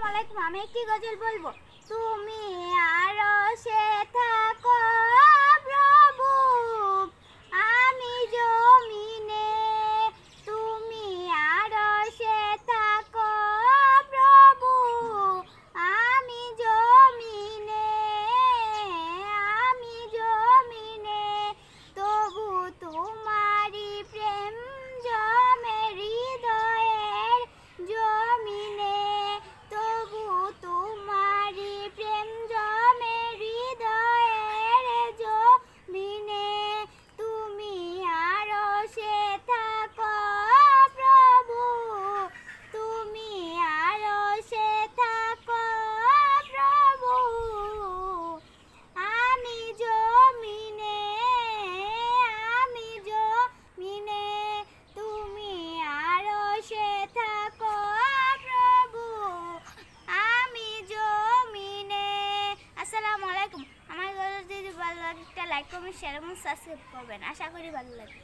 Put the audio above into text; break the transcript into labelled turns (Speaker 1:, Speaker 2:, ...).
Speaker 1: আলাইকুম। আমি একটি গজল বলবো। তুমি আরশে থাকো প্রভু, আমি জমিনে। তুমি আরশে থাকো প্রভু, আমি জমিনে। আমি জমিনে, তবু তোমারি প্রেম জমে হৃদয়ের জমিনে। তবু তোমারি প্রেম জমে হৃদয়ের জমিনে। তুমি আরশে থাকো প্রভু, তুমি আরশে থাকো প্রভু, আমি জমিনে। আমি জমিনে, তুমি আরশে থাকো প্রভু, আমি জমিনে। আসসালামু আলাইকুম। আমার গল্প যদি ভালো লাগে একটা লাইক কমেন্ট শেয়ার এবং সাবস্ক্রাইব করবেন। আশা করি ভালো লাগবে।